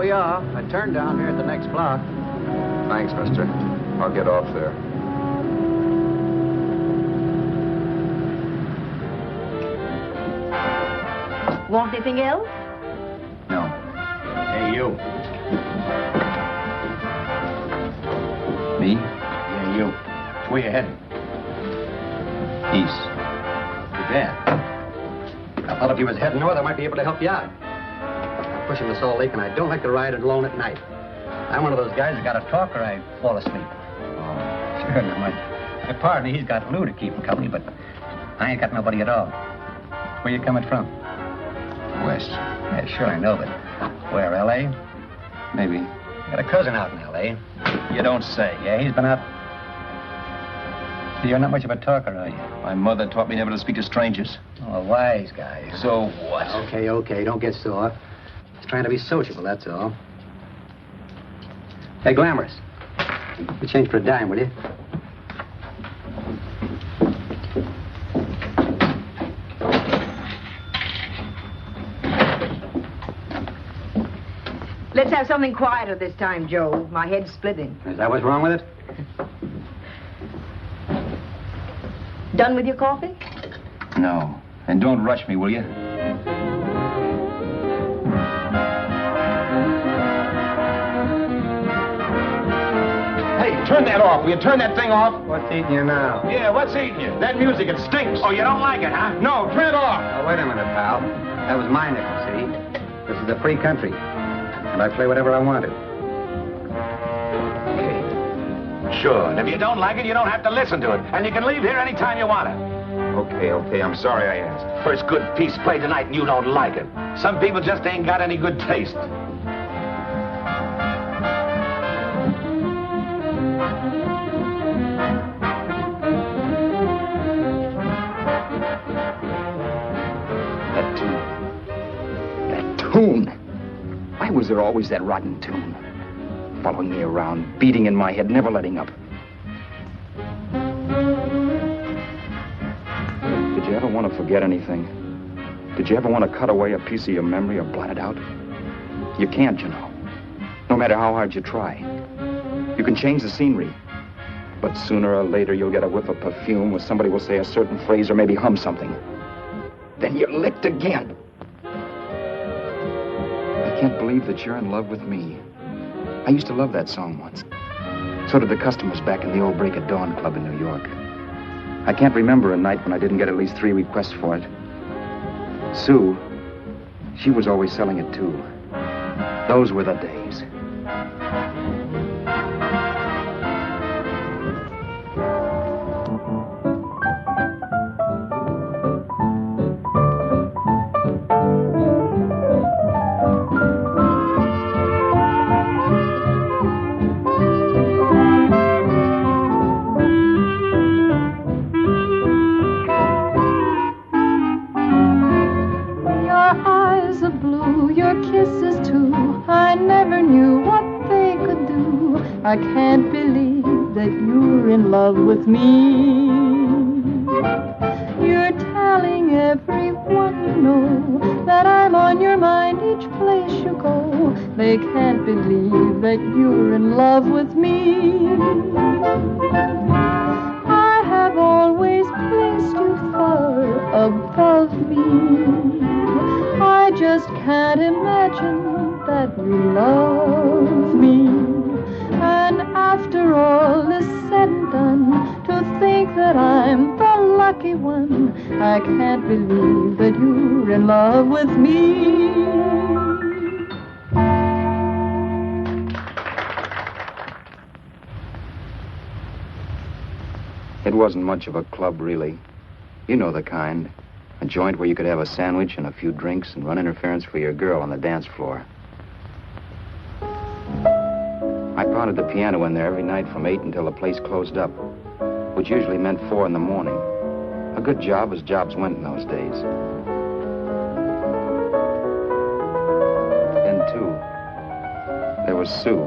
we are. I turned down here at the next block. Thanks, mister. I'll get off there. Want anything else? No. Hey, you. Me? Yeah, you. Where you heading? East. Too bad. I thought if you was heading north, I might be able to help you out. I'm pushing the Salt Lake, and I don't like to ride alone at night. I'm one of those guys that got to talk or I fall asleep. Oh. Sure, now, my partner, he's got Lou to keep him company, but I ain't got nobody at all. Where you coming from? West. Yeah, sure, I know, but where, L.A.? Maybe. Got a cousin out in L.A. You don't say. Yeah, he's been out. You're not much of a talker, are you? My mother taught me never to speak to strangers. Oh, a wise guy. So what? Okay, don't get sore. Just trying to be sociable, that's all. Hey, Glamorous. You change for a dime, will you? Let's have something quieter this time, Joe. My head's splitting. Is that what's wrong with it? Done with your coffee? No. And don't rush me, will you? Hey, turn that off. Will you turn that thing off? What's eating you now? Yeah, what's eating you? That music, it stinks. Oh, you don't like it, huh? No, turn it off. Oh, wait a minute, pal. That was my nickel, see? This is a free country. And I play whatever I want to. Sure, and if you don't like it, you don't have to listen to it. And you can leave here anytime you want to. Okay, I'm sorry I asked. First good piece played tonight and you don't like it. Some people just ain't got any good taste. That tune. Why was there always that rotten tune? Following me around, beating in my head, never letting up. Did you ever want to forget anything? Did you ever want to cut away a piece of your memory or blot it out? You can't, you know. No matter how hard you try. You can change the scenery. But sooner or later, you'll get a whiff of perfume where somebody will say a certain phrase or maybe hum something. Then you're licked again. I can't believe that you're in love with me. I used to love that song once. So did the customers back in the old Break of Dawn club in New York. I can't remember a night when I didn't get at least 3 requests for it. Sue, she was always selling it too. Those were the days. I can't believe that you're in love with me. You're telling everyone you know that I'm on your mind each place you go. They can't believe that you're in love with me. I have always placed you far above me. I just can't imagine that you love me. And after all is said and done, to think that I'm the lucky one, I can't believe that you're in love with me. It wasn't much of a club, really. You know the kind. A joint where you could have a sandwich and a few drinks and run interference for your girl on the dance floor. I pounded the piano in there every night from 8 until the place closed up, which usually meant 4 in the morning. A good job as jobs went in those days. Then, too, there was Sue,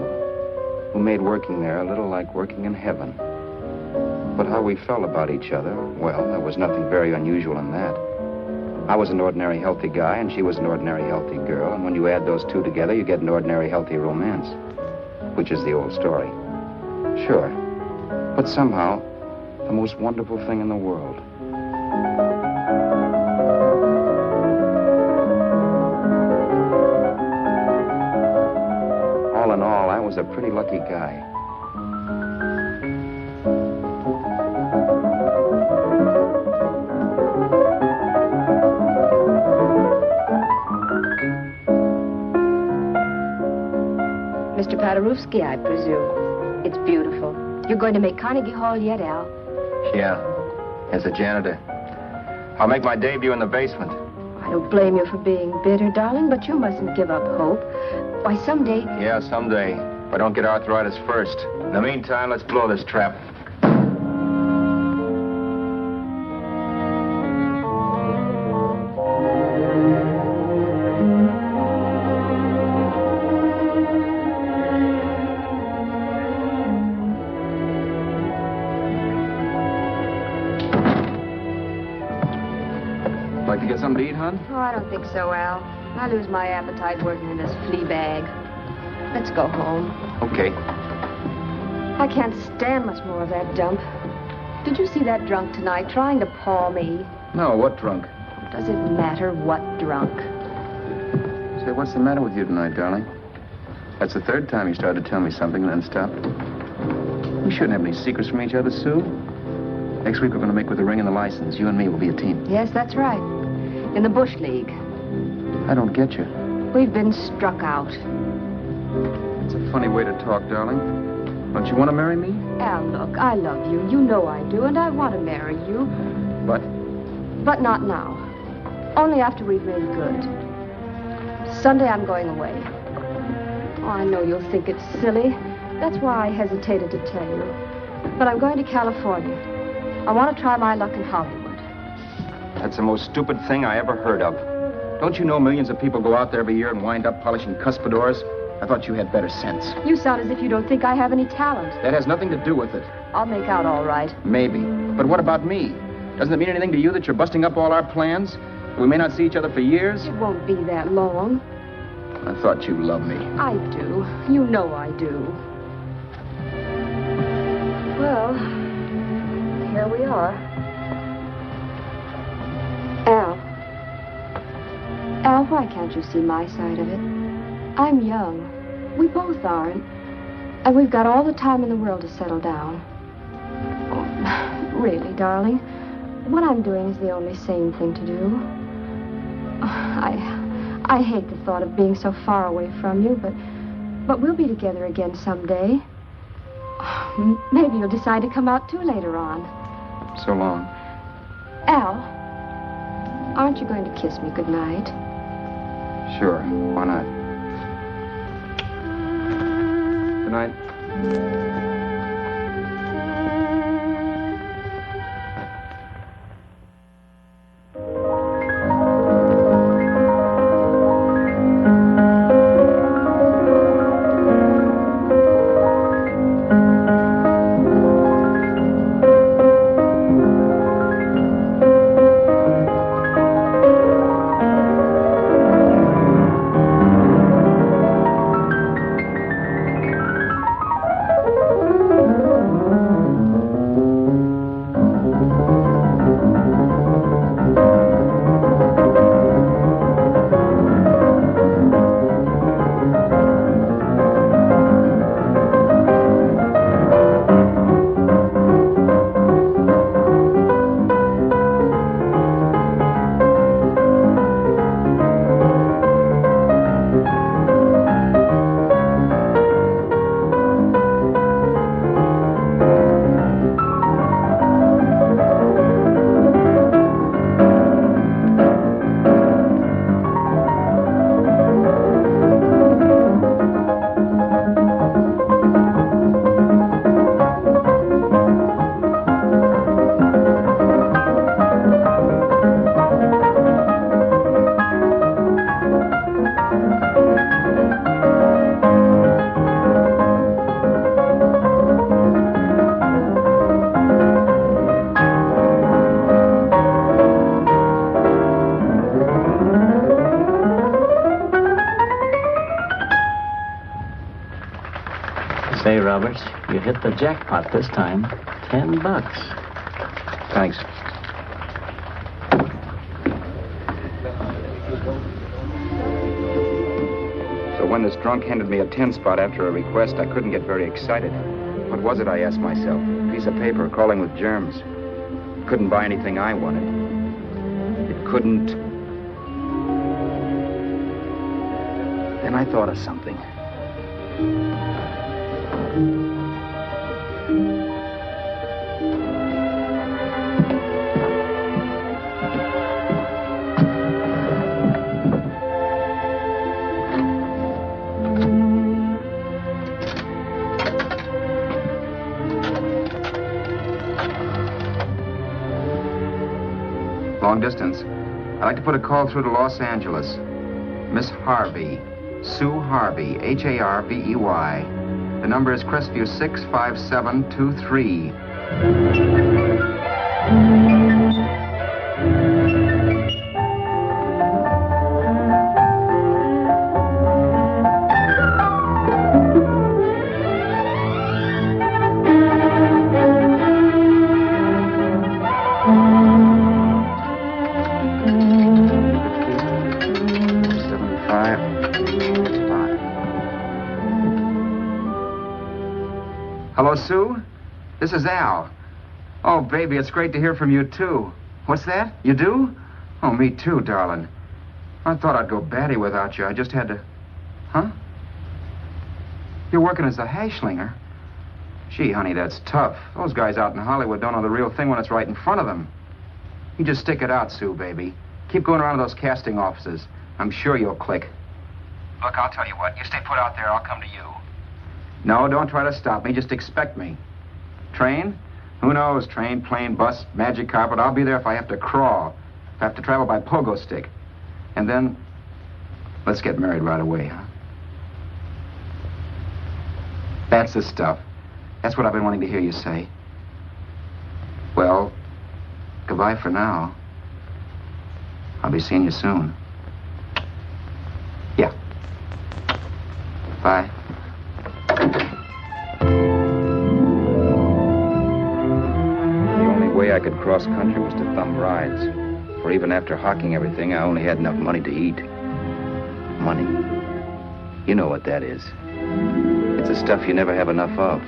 who made working there a little like working in heaven. But how we felt about each other, well, there was nothing very unusual in that. I was an ordinary healthy guy, and she was an ordinary healthy girl. And when you add those two together, you get an ordinary healthy romance, which is the old story. Sure. But somehow, the most wonderful thing in the world. All in all, I was a pretty lucky guy. Mr. Paderewski, I presume. It's beautiful. You're going to make Carnegie Hall yet, Al? Yeah, as a janitor. I'll make my debut in the basement. I don't blame you for being bitter, darling, but you mustn't give up hope. Why, someday... Yeah, someday. If I don't get arthritis first. In the meantime, let's blow this trap. Like to get something to eat, hon? Oh, I don't think so, Al. I lose my appetite working in this flea bag. Let's go home. Okay. I can't stand much more of that dump. Did you see that drunk tonight trying to paw me? No, what drunk? Does it matter what drunk? Say, what's the matter with you tonight, darling? That's the third time you started to tell me something and then stopped. We shouldn't have any secrets from each other, Sue. Next week we're going to make with the ring and the license. You and me will be a team. Yes, that's right. In the Bush League. I don't get you. We've been struck out. It's a funny way to talk, darling. Don't you want to marry me? Al, look, I love you. You know I do, and I want to marry you. But? But not now. Only after we've made good. Sunday I'm going away. Oh, I know you'll think it's silly. That's why I hesitated to tell you. But I'm going to California. I want to try my luck in Hollywood. That's the most stupid thing I ever heard of. Don't you know millions of people go out there every year and wind up polishing cuspidors? I thought you had better sense. You sound as if you don't think I have any talent. That has nothing to do with it. I'll make out all right. Maybe. But what about me? Doesn't it mean anything to you that you're busting up all our plans? We may not see each other for years? It won't be that long. I thought you loved me. I do. You know I do. Well, here we are. Al, why can't you see my side of it? I'm young. We both are, and we've got all the time in the world to settle down. Oh, really, darling, what I'm doing is the only sane thing to do. I hate the thought of being so far away from you, but we'll be together again someday. Maybe you'll decide to come out too later on. So long. Al, aren't you going to kiss me goodnight? Sure, why not? Good night. Roberts. You hit the jackpot this time. $10. Thanks. So when this drunk handed me a 10 spot after a request, I couldn't get very excited. What was it, I asked myself? A piece of paper crawling with germs. Couldn't buy anything I wanted. It couldn't... Then I thought of something. Long distance. I'd like to put a call through to Los Angeles. Miss Harvey. Sue Harvey, Harvey. The number is Crestview 65723. Hello, Sue? This is Al. Oh, baby, it's great to hear from you, too. What's that? You do? Oh, me too, darling. I thought I'd go batty without you. I just had to... Huh? You're working as a hashlinger? Gee, honey, that's tough. Those guys out in Hollywood don't know the real thing when it's right in front of them. You just stick it out, Sue, baby. Keep going around to those casting offices. I'm sure you'll click. Look, I'll tell you what. You stay put out there, I'll come to you. No, don't try to stop me. Just expect me. Train? Who knows? Train, plane, bus, magic carpet. I'll be there if I have to crawl. If I have to travel by pogo stick. And then, let's get married right away, huh? That's the stuff. That's what I've been wanting to hear you say. Well, goodbye for now. I'll be seeing you soon. Yeah. Bye. The only way I could cross country was to thumb rides. For even after hawking everything, I only had enough money to eat. Money. You know what that is. It's the stuff you never have enough of.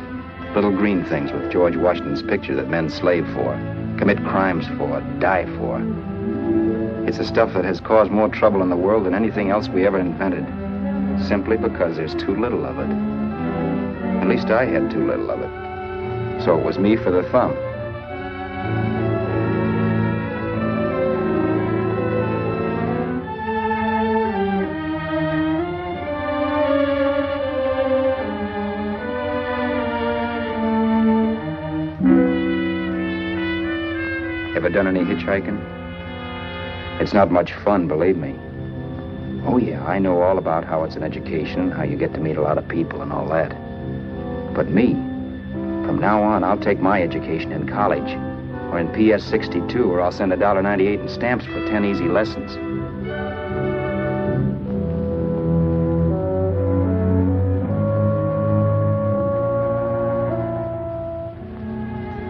Little green things with George Washington's picture that men slave for, commit crimes for, die for. It's the stuff that has caused more trouble in the world than anything else we ever invented. Simply because there's too little of it. At least I had too little of it. So it was me for the thumb. Ever done any hitchhiking? It's not much fun, believe me. Oh, yeah, I know all about how it's an education, how you get to meet a lot of people and all that. But me, from now on, I'll take my education in college, or in PS 62, or I'll send $1.98 in stamps for 10 easy lessons.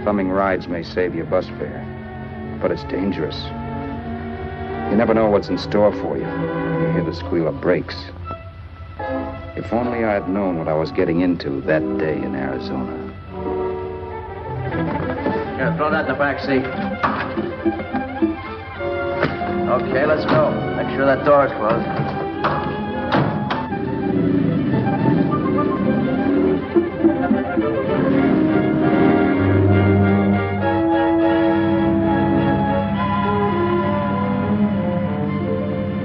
Thumbing rides may save your bus fare, but it's dangerous. You never know what's in store for you. You hear the squeal of brakes. If only I had known what I was getting into that day in Arizona. Here, throw that in the back seat. Okay, let's go. Make sure that door's closed.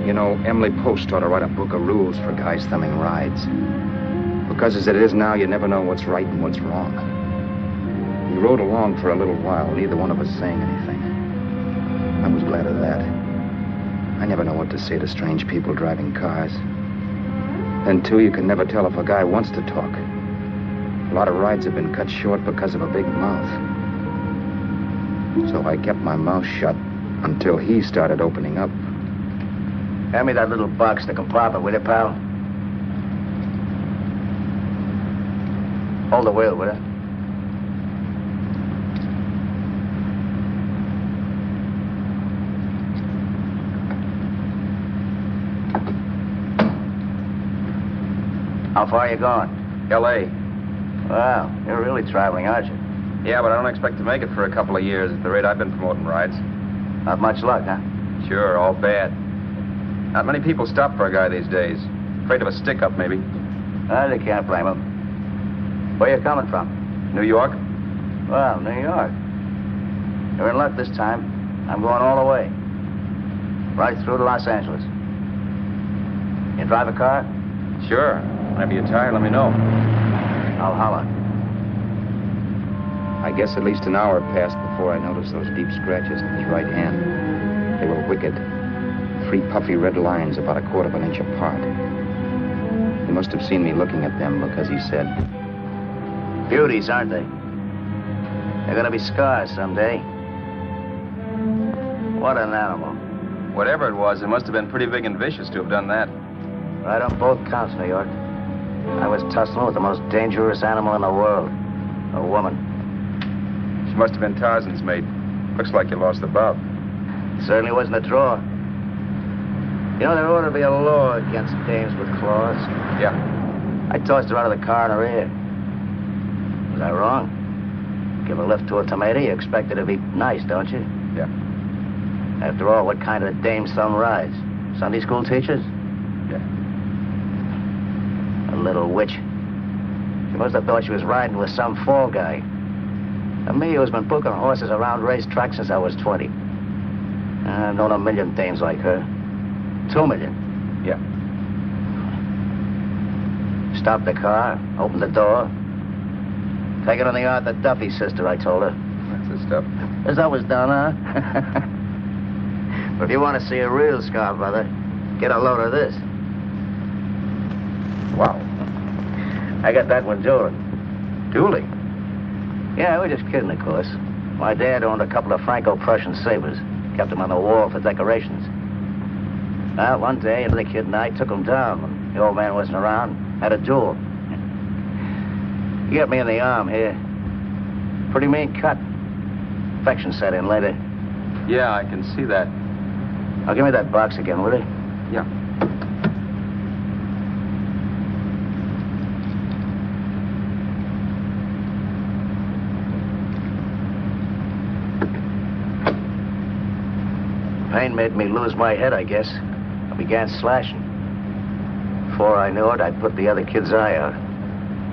You know, Emily Post ought to write a book of rules for guys thumbing rides. Because as it is now, you never know what's right and what's wrong. We rode along for a little while, neither one of us saying anything. I was glad of that. I never know what to say to strange people driving cars. Then, too, you can never tell if a guy wants to talk. A lot of rides have been cut short because of a big mouth. So I kept my mouth shut until he started opening up. Hand me that little box, the compartment, will you, pal? Hold the wheel, will you? How far are you going? L.A. Wow, you're really traveling, aren't you? Yeah, but I don't expect to make it for a couple of years at the rate I've been promoting rides. Not much luck, huh? Sure, all bad. Not many people stop for a guy these days. Afraid of a stick-up, maybe. They can't blame him. Where you coming from? New York? Well, New York. You're in luck this time. I'm going all the way. Right through to Los Angeles. You drive a car? Sure. Whenever you're tired, let me know. I'll holler. I guess at least an hour passed before I noticed those deep scratches in his right hand. They were wicked. 3 puffy red lines about a quarter of an inch apart. He must have seen me looking at them because he said, Beauties, aren't they? They're gonna be scars someday. What an animal. whatever it was, it must have been pretty big and vicious to have done that. Right on both counts, New York. I was tussling with the most dangerous animal in the world. A woman. She must have been Tarzan's mate. Looks like you lost the bout. Certainly wasn't a draw. You know, there ought to be a law against dames with claws. Yeah. I tossed her out of the car in her ear. Was I wrong? Give a lift to a tomato, you expect her to be nice, don't you? Yeah. After all, what kind of dame son rides? Sunday school teachers? Yeah. A little witch. She must have thought she was riding with some fall guy. And me, who's been booking horses around racetracks since I was 20. I've known a million dames like her. 2 million. Yeah. Stopped the car, opened the door. Take it on the Arthur Duffy sister, I told her. That's the stuff. As I was done, huh? But if you want to see a real scar, brother, get a load of this. Wow. I got that one dueling. Dueling? Yeah, we're just kidding, of course. My dad owned a couple of Franco-Prussian sabers. Kept them on the wall for decorations. Well, one day, the kid and I took them down when the old man wasn't around. Had a duel. He got me in the arm here. Pretty mean cut. Infection set in later. Yeah, I can see that. Now, give me that box again, will you? Yeah. Pain made me lose my head, I guess. I began slashing. Before I knew it, I'd put the other kid's eye out.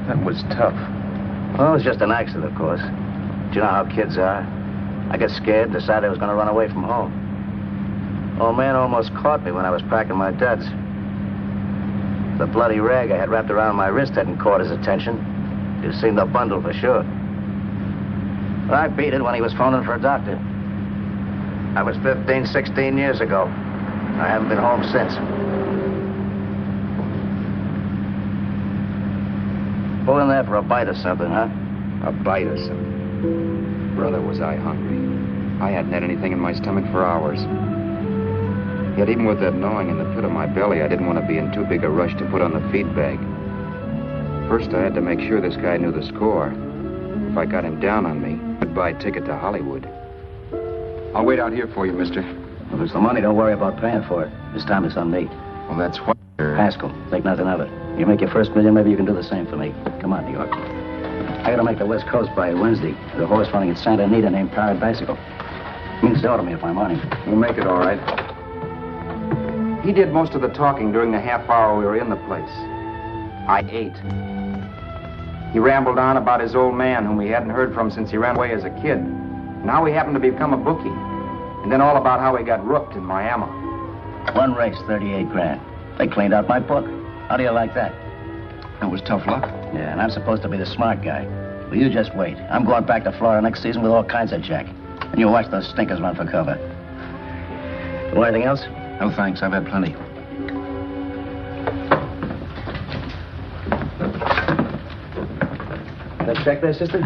That was tough. Well, it was just an accident, of course. Do you know how kids are? I got scared, decided I was going to run away from home. Old man almost caught me when I was packing my duds. The bloody rag I had wrapped around my wrist hadn't caught his attention. You've seen the bundle for sure. But I beat it when he was phoning for a doctor. That was 15, 16 years ago. I haven't been home since. Pull in there for a bite or something, huh? A bite or something. Brother, was I hungry. I hadn't had anything in my stomach for hours. Yet even with that gnawing in the pit of my belly, I didn't want to be in too big a rush to put on the feed bag. First, I had to make sure this guy knew the score. If I got him down on me, goodbye ticket to Hollywood. I'll wait out here for you, mister. If it's the money, don't worry about paying for it. This time it's on me. Well, that's what... Haskell, think nothing of it. You make your first million, maybe you can do the same for me. Come on, New York. I gotta make the West Coast by Wednesday. There's a horse running at Santa Anita named Pirate Bicycle. Means to order me if I'm on him. We'll make it all right. He did most of the talking during the half hour we were in the place. I ate. He rambled on about his old man, whom we hadn't heard from since he ran away as a kid. Now he happened to become a bookie. And then all about how he got rooked in Miami. One race, 38 grand. They cleaned out my book. How do you like that? That was tough luck. Yeah, and I'm supposed to be the smart guy. Well, you just wait. I'm going back to Florida next season with all kinds of jack. And you watch those stinkers run for cover. Want anything else? No, thanks. I've had plenty. That check there, sister?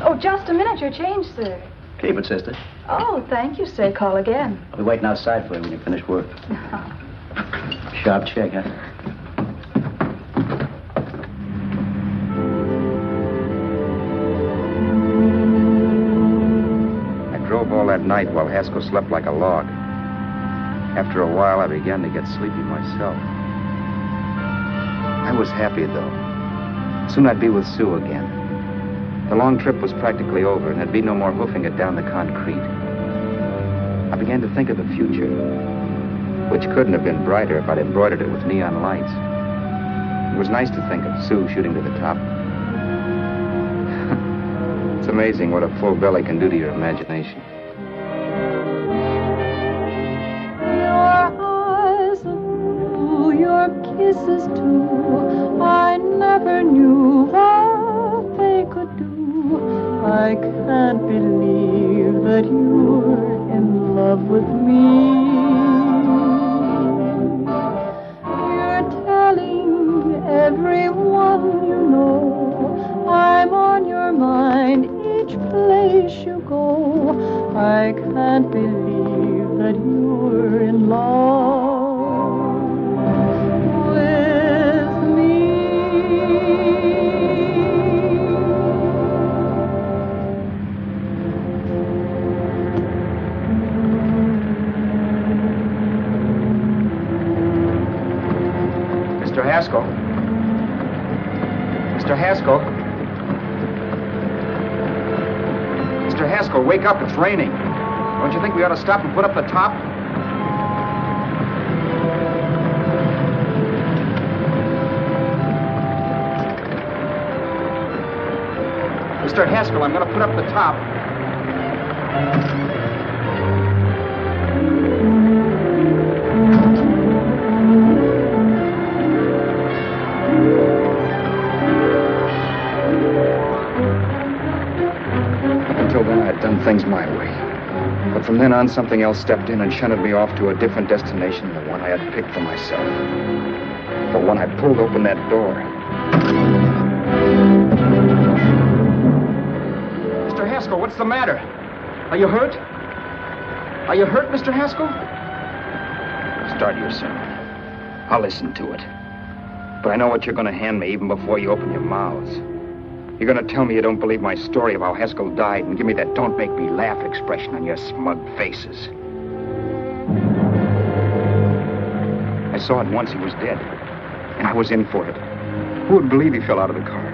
Oh, just a minute. Your change, sir. Keep it, sister. Oh, thank you, sir. Call again. I'll be waiting outside for you when you finish work. Sharp check, huh? that night while Haskell slept like a log. After a while, I began to get sleepy myself. I was happy, though. Soon I'd be with Sue again. The long trip was practically over, and there'd be no more hoofing it down the concrete. I began to think of the future, which couldn't have been brighter if I'd embroidered it with neon lights. It was nice to think of Sue shooting to the top. It's amazing what a full belly can do to your imagination. Your eyes are blue, your kisses too. I never knew what they could do. I can't believe that you're in love with me. You're telling everyone you know I'm on your mind each place you go. I can't believe that you're in love with me. Mr. Haskell? Mr. Haskell? Mr. Haskell, wake up. It's raining. Don't you think we ought to stop and put up the top? Mr. Haskell, I'm going to put up the top. Until then, I'd done things my way. But from then on, something else stepped in and shunted me off to a different destination than the one I had picked for myself. But when I pulled open that door... Mr. Haskell, what's the matter? Are you hurt? Are you hurt, Mr. Haskell? Start your sermon. I'll listen to it. But I know what you're going to hand me even before you open your mouths. You're going to tell me you don't believe my story of how Haskell died and give me that don't make me laugh expression on your smug faces. I saw at once he was dead, and I was in for it. Who would believe he fell out of the car?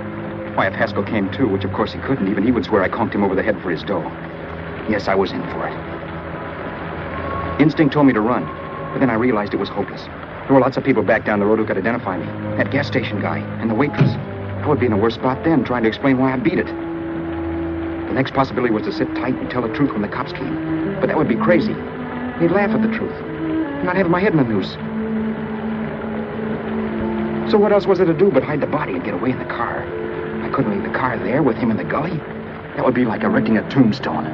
Why, if Haskell came too, which of course he couldn't, even he would swear I conked him over the head for his dough. Yes, I was in for it. Instinct told me to run, but then I realized it was hopeless. There were lots of people back down the road who could identify me. That gas station guy and the waitress. I would be in a worse spot then, trying to explain why I beat it. The next possibility was to sit tight and tell the truth when the cops came. But that would be crazy. They'd laugh at the truth. And I'd have my head in the noose. So what else was there to do but hide the body and get away in the car? I couldn't leave the car there with him in the gully. That would be like erecting a tombstone.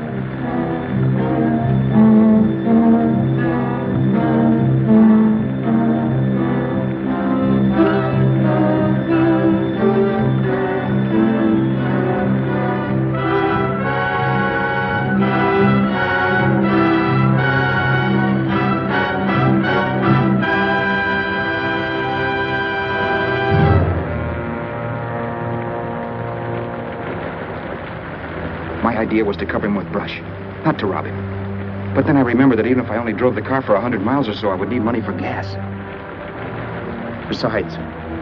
My idea was to cover him with brush, not to rob him. But then I remembered that even if I only drove the car for 100 miles or so, I would need money for gas. Besides,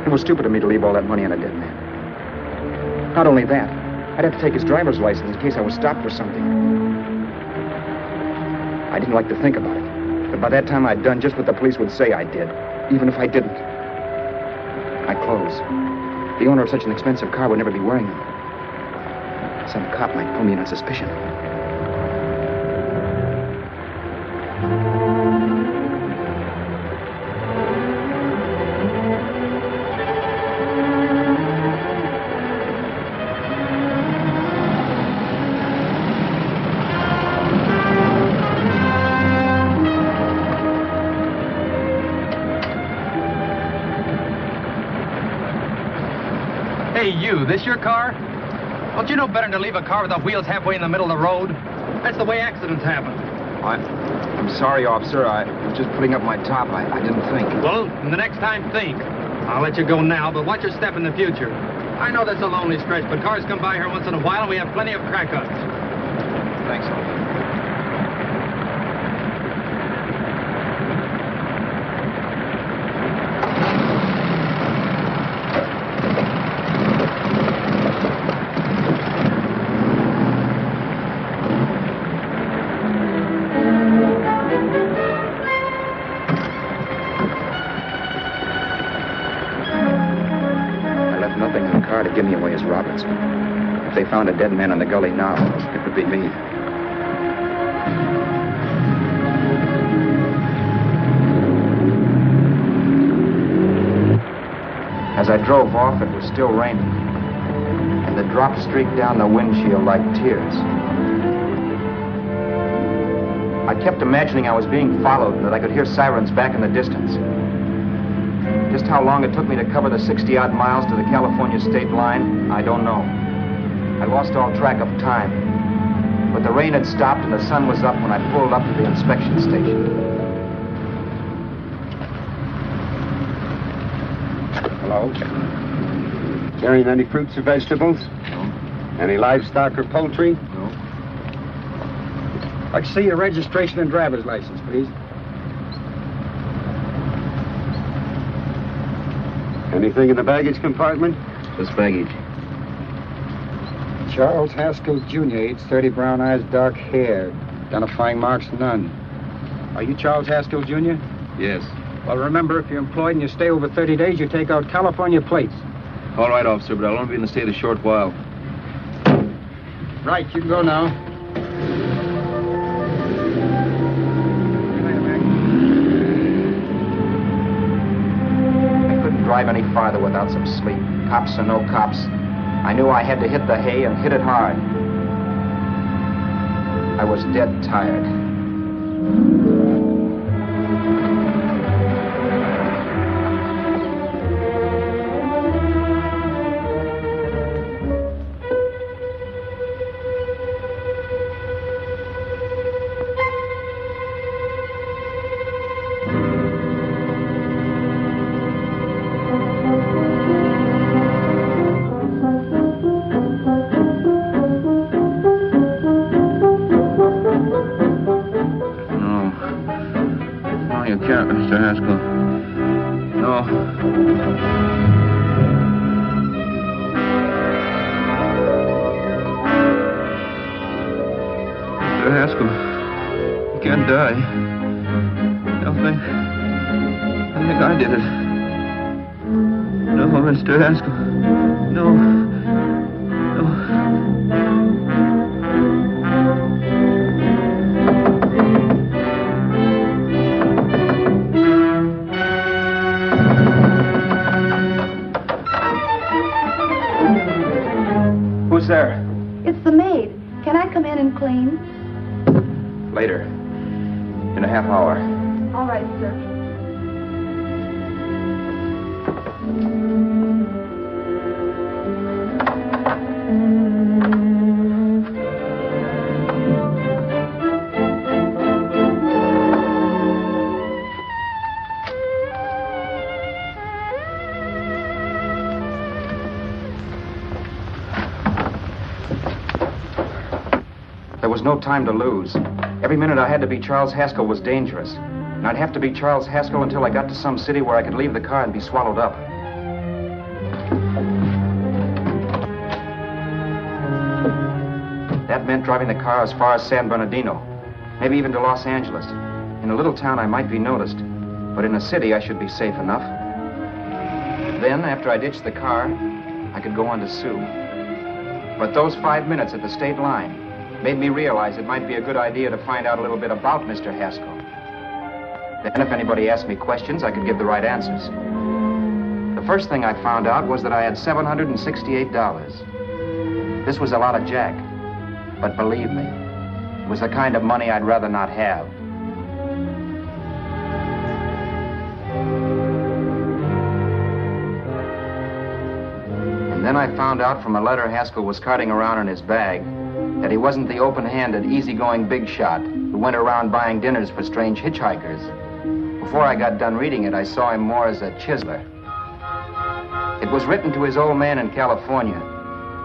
it was stupid of me to leave all that money on a dead man. Not only that, I'd have to take his driver's license in case I was stopped for something. I didn't like to think about it, but by that time I'd done just what the police would say I did, even if I didn't. My clothes. The owner of such an expensive car would never be wearing them. Some cop might pull me in on suspicion. Hey, you, this your car? Don't you know better than to leave a car with the wheels halfway in the middle of the road? That's the way accidents happen. I'm sorry, officer. I was just putting up my top. I didn't think. Well, the next time, think. I'll let you go now, but watch your step in the future. I know that's a lonely stretch, but cars come by here once in a while, and we have plenty of crack-ups. Thanks, officer. chance. If they found a dead man in the gully now, it would be me. As I drove off, it was still raining, and the drops streaked down the windshield like tears. I kept imagining I was being followed and that I could hear sirens back in the distance. Just how long it took me to cover the 60-odd miles to the California state line, I don't know. I lost all track of time. But the rain had stopped and the sun was up when I pulled up to the inspection station. Hello? Carrying any fruits or vegetables? No. Any livestock or poultry? No. I'd like to see your registration and driver's license, please. Anything in the baggage compartment? Just baggage. Charles Haskell, Jr., age 30, brown eyes, dark hair. Identifying marks, none. Are you Charles Haskell, Jr.? Yes. Well, remember, if you're employed and you stay over 30 days, you take out California plates. All right, officer, but I'll only be in the state a short while. Right, you can go now. I couldn't drive any farther without some sleep. Cops or no cops, I knew I had to hit the hay and hit it hard. I was dead tired. Mr. Haskell. No. Mr. Haskell, you can't die. I think I did it. No, Mr. Haskell. No. No. Who's there? It's the maid. Can I come in and clean? Later. In a half hour. All right, sir. There was no time to lose. Every minute I had to be Charles Haskell was dangerous. And I'd have to be Charles Haskell until I got to some city where I could leave the car and be swallowed up. That meant driving the car as far as San Bernardino, maybe even to Los Angeles. In a little town, I might be noticed, but in a city, I should be safe enough. Then, after I ditched the car, I could go on to sue. But those 5 minutes at the state line made me realize it might be a good idea to find out a little bit about Mr. Haskell. Then, if anybody asked me questions, I could give the right answers. The first thing I found out was that I had $768. This was a lot of jack, but believe me, it was the kind of money I'd rather not have. And then I found out from a letter Haskell was carting around in his bag that he wasn't the open-handed, easygoing big shot who went around buying dinners for strange hitchhikers. Before I got done reading it, I saw him more as a chiseler. It was written to his old man in California,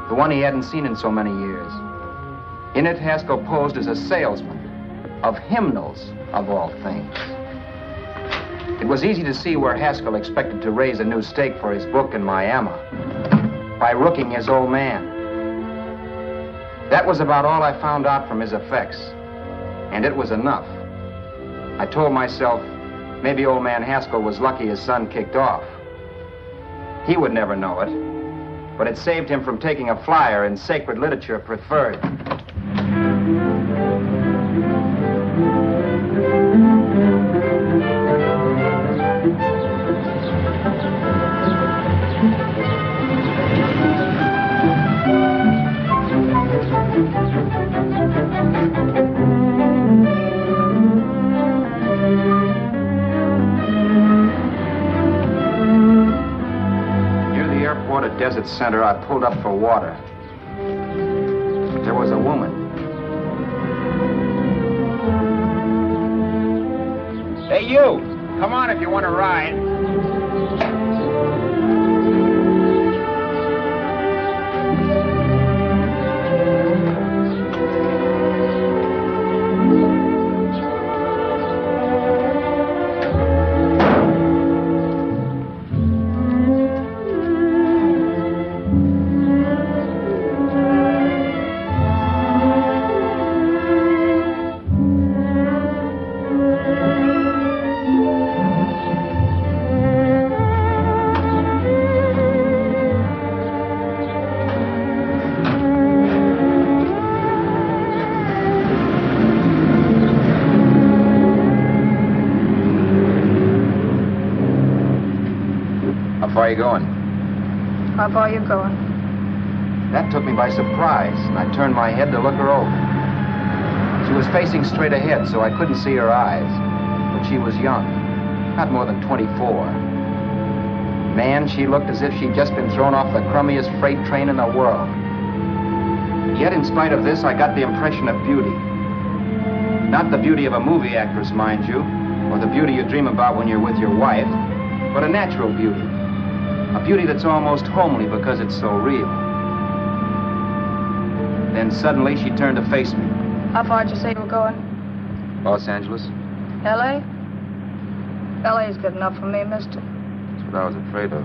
the one he hadn't seen in so many years. In it, Haskell posed as a salesman of hymnals, of all things. It was easy to see where Haskell expected to raise a new stake for his book in Miami by rooking his old man. That was about all I found out from his effects, and it was enough. I told myself, maybe old man Haskell was lucky his son kicked off. He would never know it. but it saved him from taking a flyer in Sacred Literature Preferred. Desert Center, I pulled up for water. There was a woman. Hey, you! Come on if you want to ride. How far are you going? How far are you going? That took me by surprise, and I turned my head to look her over. She was facing straight ahead, so I couldn't see her eyes. But she was young, not more than 24. Man, she looked as if she'd just been thrown off the crummiest freight train in the world. Yet, in spite of this, I got the impression of beauty. Not the beauty of a movie actress, mind you, or the beauty you dream about when you're with your wife, but a natural beauty. A beauty that's almost homely because it's so real. Then suddenly she turned to face me. How far did you say you were going? Los Angeles? L.A.? L.A.'s good enough for me, mister. That's what I was afraid of.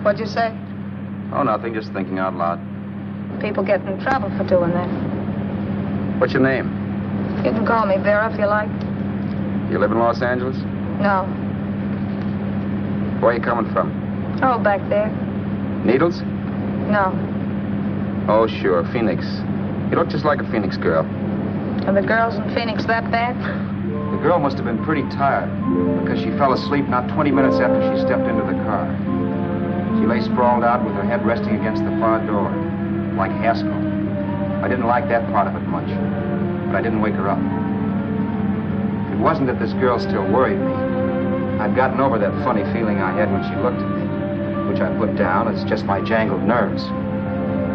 What'd you say? Oh, nothing, just thinking out loud. People get in trouble for doing that. What's your name? You can call me Vera if you like. You live in Los Angeles? No. Where are you coming from? Oh, back there. Needles? No. Oh, sure, Phoenix. You look just like a Phoenix girl. Are the girls in Phoenix that bad? The girl must have been pretty tired, because she fell asleep not 20 minutes after she stepped into the car. She lay sprawled out with her head resting against the far door, like Haskell. I didn't like that part of it much, but I didn't wake her up. It wasn't that this girl still worried me. I'd gotten over that funny feeling I had when she looked at me, which I put down as just my jangled nerves.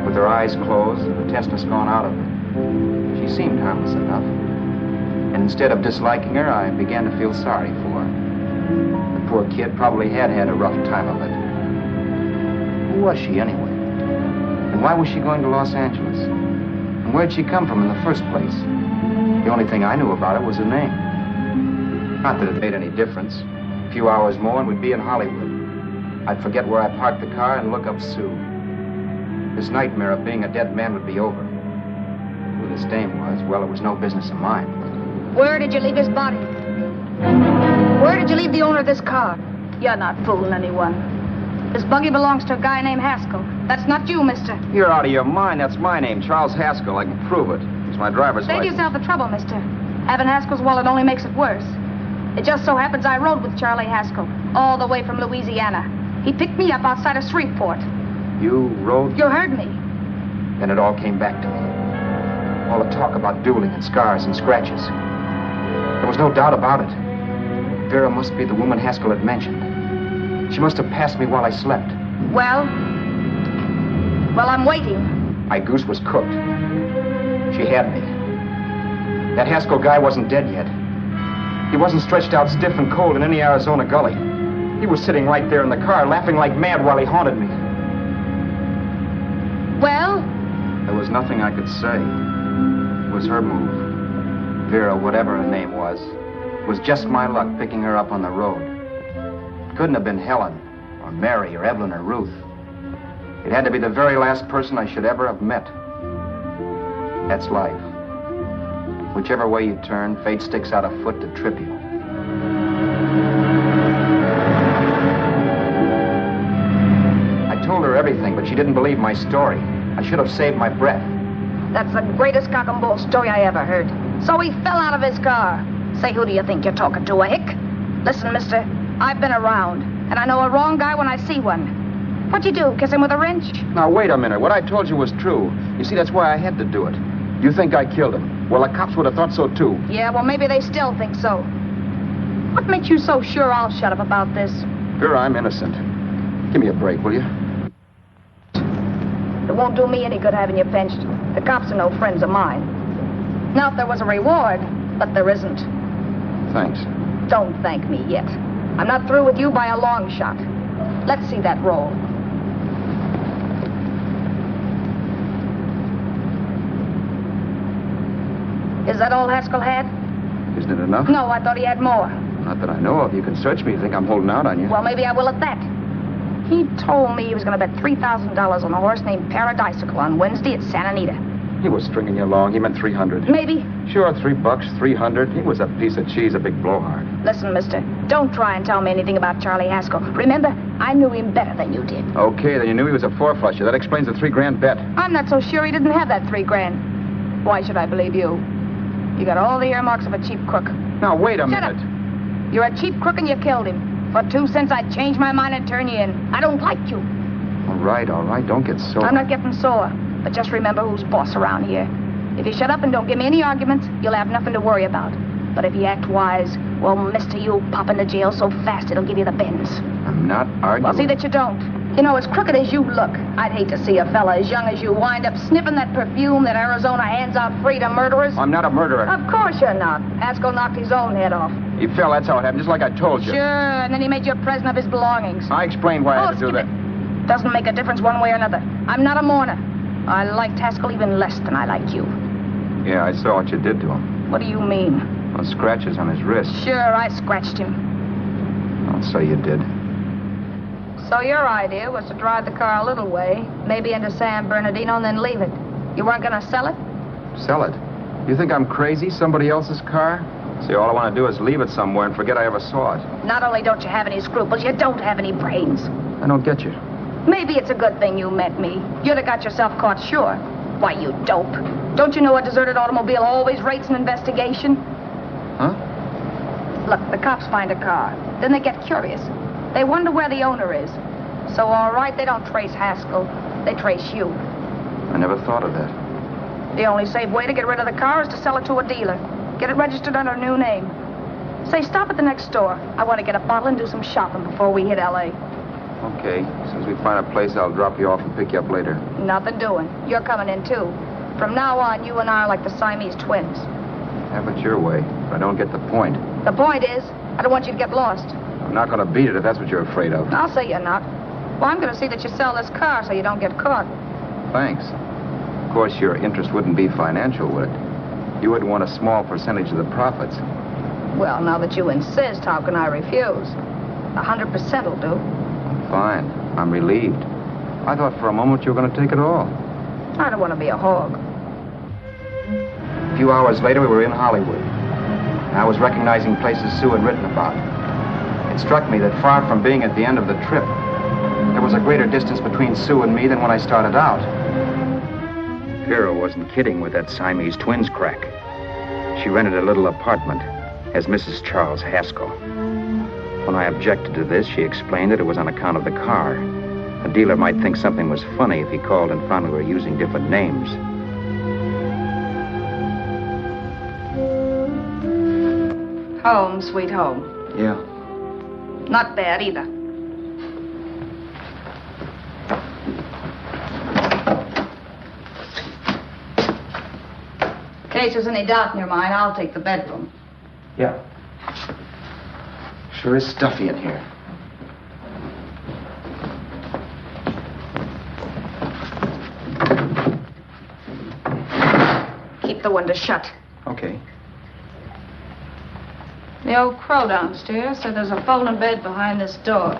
With her eyes closed and the tenseness gone out of her, she seemed harmless enough. And instead of disliking her, I began to feel sorry for her. The poor kid probably had had a rough time of it. Who was she, anyway? And why was she going to Los Angeles? And where'd she come from in the first place? The only thing I knew about her was her name. Not that it made any difference. A few hours more and we'd be in Hollywood. I'd forget where I parked the car and look up Sue. This nightmare of being a dead man would be over. Who this dame was, well, it was no business of mine. Where did you leave his body? Where did you leave the owner of this car? You're not fooling anyone. This buggy belongs to a guy named Haskell. That's not you, mister. You're out of your mind. That's my name, Charles Haskell. I can prove it. It's my driver's Save license. yourself the trouble, mister. Having Haskell's wallet only makes it worse. It just so happens I rode with Charlie Haskell, all the way from Louisiana. He picked me up outside of Shreveport. You rode? You heard me. Then it all came back to me. All the talk about dueling and scars and scratches. There was no doubt about it. Vera must be the woman Haskell had mentioned. She must have passed me while I slept. Well, I'm waiting. My goose was cooked. She had me. That Haskell guy wasn't dead yet. He wasn't stretched out stiff and cold in any Arizona gully. He was sitting right there in the car, laughing like mad while he haunted me. Well? There was nothing I could say. It was her move. Vera, whatever her name was. It was just my luck picking her up on the road. It couldn't have been Helen, or Mary, or Evelyn, or Ruth. It had to be the very last person I should ever have met. That's life. Whichever way you turn, fate sticks out a foot to trip you. I told her everything, but she didn't believe my story. I should have saved my breath. That's the greatest cock and bull story I ever heard. So he fell out of his car. Say, who do you think you're talking to, a hick? Listen, mister, I've been around, and I know a wrong guy when I see one. What'd you do, kiss him with a wrench? Now, wait a minute. What I told you was true. You see, that's why I had to do it. You think I killed him. Well, the cops would have thought so, too. Yeah, well, maybe they still think so. What makes you so sure I'll shut up about this? Sure, I'm innocent. Give me a break, will you? It won't do me any good having you pinched. The cops are no friends of mine. Now, if there was a reward, but there isn't. Thanks. Don't thank me yet. I'm not through with you by a long shot. Let's see that roll. Is that all Haskell had? Isn't it enough? No, I thought he had more. Not that I know of. You can search me. You think I'm holding out on you? Well, maybe I will at that. He told me he was going to bet $3,000 on a horse named Paradisical on Wednesday at Santa Anita. He was stringing you along. He meant 300. Maybe. Sure, $3, 300. He was a piece of cheese, a big blowhard. Listen, mister, don't try and tell me anything about Charlie Haskell. Remember, I knew him better than you did. Okay, then you knew he was a four-flusher. That explains the $3,000 bet. I'm not so sure he didn't have that $3,000. Why should I believe you? You got all the earmarks of a cheap crook. Now, wait a Shut minute. Up. You're a cheap crook and you killed him. For 2 cents, I'd change my mind and turn you in. I don't like you. All right. Don't get sore. I'm not getting sore, but just remember who's boss around here. If you shut up and don't give me any arguments, you'll have nothing to worry about. But if you act wise, well, mister, you'll pop into jail so fast it'll give you the bends. I'm not arguing. Well, see that you don't. You know, as crooked as you look, I'd hate to see a fella as young as you wind up sniffing that perfume that Arizona hands out free to murderers. I'm not a murderer. Of course you're not. Haskell knocked his own head off. He fell, that's how it happened, just like I told you. Sure, and then he made you a present of his belongings. I explained why I had to do that. Doesn't make a difference one way or another. I'm not a mourner. I liked Haskell even less than I like you. Yeah, I saw what you did to him. What do you mean? Those scratches on his wrist. Sure, I scratched him. I'll say you did. So your idea was to drive the car a little way, maybe into San Bernardino, and then leave it. You weren't going to sell it? Sell it? You think I'm crazy? Somebody else's car? See, all I want to do is leave it somewhere and forget I ever saw it. Not only don't you have any scruples, you don't have any brains. I don't get you. Maybe it's a good thing you met me. You'd have got yourself caught, sure. Why, you dope. Don't you know a deserted automobile always rates an investigation? Huh? Look, the cops find a car. Then they get curious. They wonder where the owner is. So, all right, they don't trace Haskell. They trace you. I never thought of that. The only safe way to get rid of the car is to sell it to a dealer. Get it registered under a new name. Say, stop at the next store. I want to get a bottle and do some shopping before we hit L.A. Okay. As soon as we find a place, I'll drop you off and pick you up later. Nothing doing. You're coming in, too. From now on, you and I are like the Siamese twins. Have it your way, but I don't get the point. The point is, I don't want you to get lost. I'm not going to beat it if that's what you're afraid of. I'll say you're not. Well, I'm going to see that you sell this car so you don't get caught. Thanks. Of course, your interest wouldn't be financial, would it? You would want a small percentage of the profits. Well, now that you insist, how can I refuse? 100% will do. Fine. I'm relieved. I thought for a moment you were going to take it all. I don't want to be a hog. A few hours later, we were in Hollywood. I was recognizing places Sue had written about. It struck me that far from being at the end of the trip, there was a greater distance between Sue and me than when I started out. Vera wasn't kidding with that Siamese twins crack. She rented a little apartment as Mrs. Charles Haskell. When I objected to this, she explained that it was on account of the car. A dealer might think something was funny if he called and found we were using different names. Home, sweet home. Yeah. Not bad either. In case there's any doubt in your mind, I'll take the bedroom. Yeah. Sure is stuffy in here. Keep the window shut. Okay. The old crow downstairs said there's a folding bed behind this door.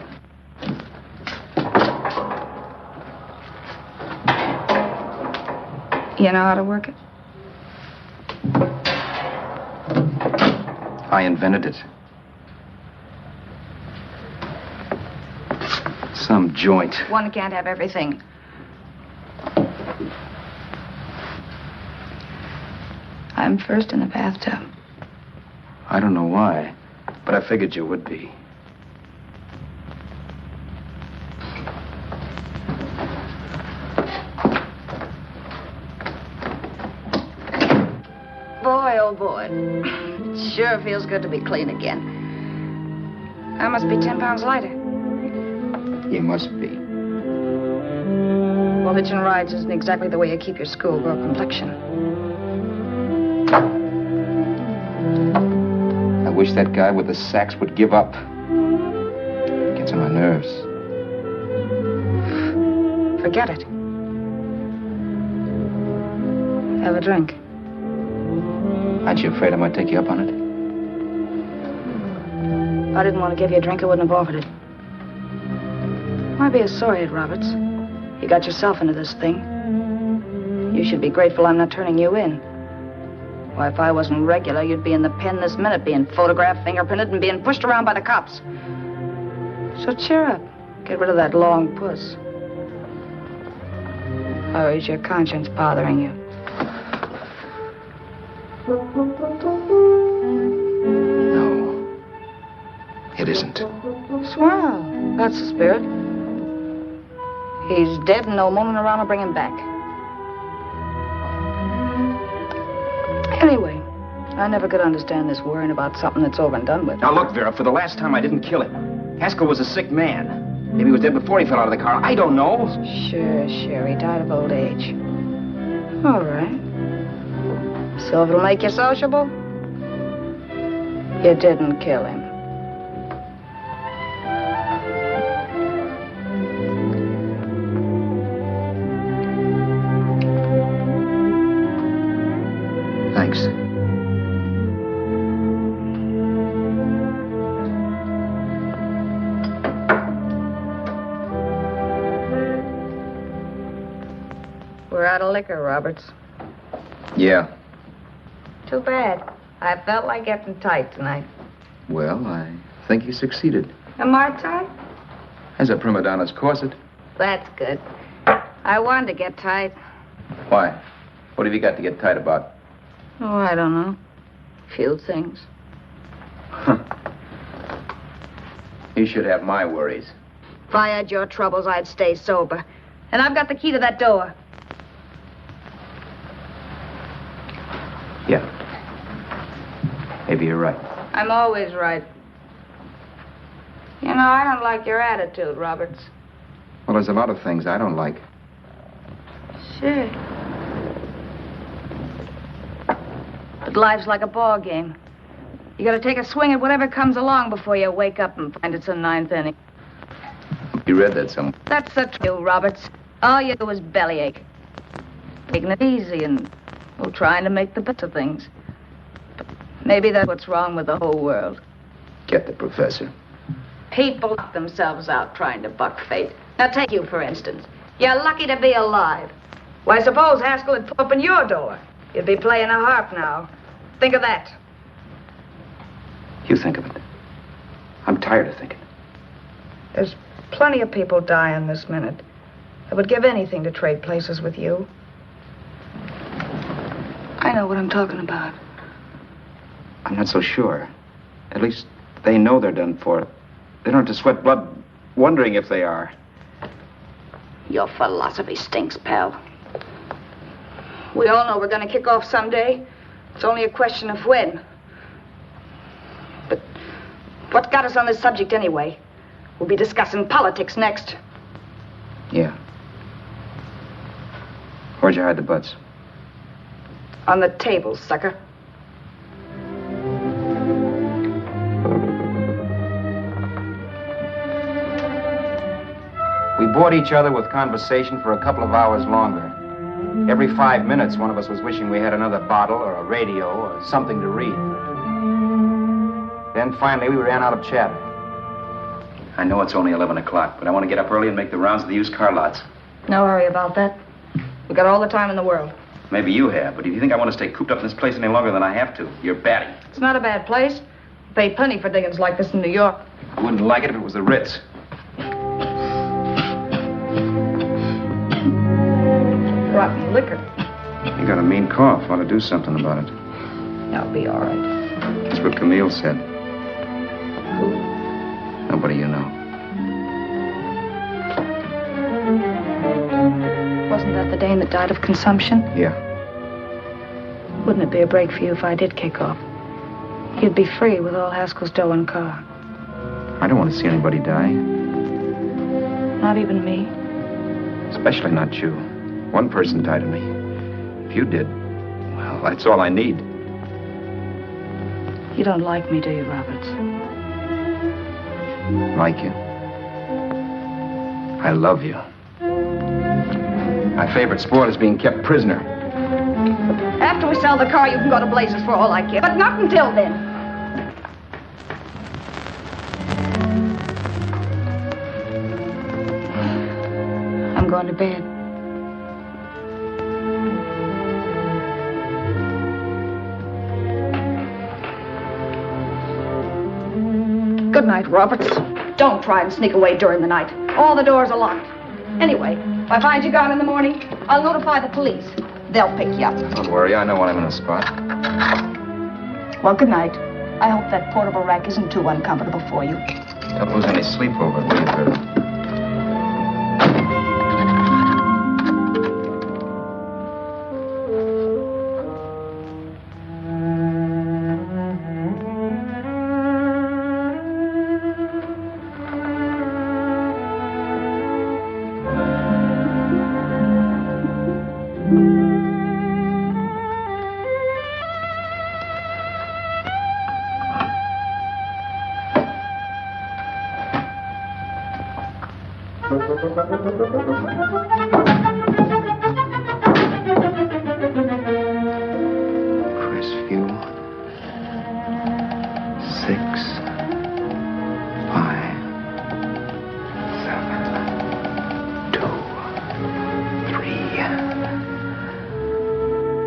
You know how to work it? I invented it. Some joint. One can't have everything. I'm first in the bathtub. I don't know why, but I figured you would be. Boy, oh boy. It sure feels good to be clean again. I must be 10 pounds lighter. You must be. Well, hitching rides isn't exactly the way you keep your schoolgirl complexion. I wish that guy with the sax would give up. Gets on my nerves. Forget it. Have a drink. Aren't you afraid I might take you up on it? If I didn't want to give you a drink, I wouldn't have offered it. Why be a sorehead, Roberts? You got yourself into this thing. You should be grateful I'm not turning you in. Why, if I wasn't regular, you'd be in the pen this minute, being photographed, fingerprinted, and being pushed around by the cops. So cheer up. Get rid of that long puss. Or is your conscience bothering you? No, it isn't. Swell. That's the spirit. He's dead and no moaning around will bring him back. Anyway, I never could understand this worrying about something that's over and done with. Now look, Vera, for the last time I didn't kill him. Haskell was a sick man. Maybe he was dead before he fell out of the car. I don't know. Sure. He died of old age. All right. So if it'll make you sociable, you didn't kill him. Thanks. We're out of liquor, Roberts. Yeah. Too bad. I felt like getting tight tonight. Well, I think you succeeded. Am I tight? As a prima donna's corset. That's good. I wanted to get tight. Why? What have you got to get tight about? Oh, I don't know. Few things. You should have my worries. If I had your troubles, I'd stay sober. And I've got the key to that door. Yeah. Maybe you're right. I'm always right. You know, I don't like your attitude, Roberts. Well, there's a lot of things I don't like. Sure. But life's like a ball game. You gotta take a swing at whatever comes along before you wake up and find it's a ninth inning. You read that somewhere. That's the truth, Roberts. All you do is bellyache. Taking it easy and, well, trying to make the best of things. But maybe that's what's wrong with the whole world. Get the professor. People lock themselves out trying to buck fate. Now, take you, for instance. You're lucky to be alive. Why, suppose Haskell had put open your door. You'd be playing a harp now. Think of that. You think of it. I'm tired of thinking. There's plenty of people dying this minute. I would give anything to trade places with you. I know what I'm talking about. I'm not so sure. At least they know they're done for. They don't have to sweat blood wondering if they are. Your philosophy stinks, pal. We all know we're going to kick off someday. It's only a question of when. But what got us on this subject anyway? We'll be discussing politics next. Yeah. Where'd you hide the butts? On the table, sucker. We bored each other with conversation for a couple of hours longer. Every 5 minutes, one of us was wishing we had another bottle or a radio or something to read. Then finally, we ran out of chatter. I know it's only 11 o'clock, but I want to get up early and make the rounds of the used car lots. No hurry about that. We got all the time in the world. Maybe you have, but if you think I want to stay cooped up in this place any longer than I have to, you're batty. It's not a bad place. Pay plenty for diggings like this in New York. I wouldn't like it if it was the Ritz. Rotten liquor. You got a mean cough. Ought to do something about it. I'll be all right. That's what Camille said. Who? Nobody you know. Wasn't that the Dane that died of consumption? Yeah. Wouldn't it be a break for you if I did kick off? You'd be free with all Haskell's dough and car. I don't want to see anybody die. Not even me. Especially not you. One person died of me. If you did, well, that's all I need. You don't like me, do you, Roberts? Like you. I love you. My favorite sport is being kept prisoner. After we sell the car, you can go to Blazers for all I care. But not until then. I'm going to bed. Good night, Roberts. Don't try and sneak away during the night. All the doors are locked. Anyway, if I find you gone in the morning, I'll notify the police. They'll pick you up. Don't worry, I know when I'm in a spot. Well, good night. I hope that portable rack isn't too uncomfortable for you. Don't lose any sleep over it, will you, Vera?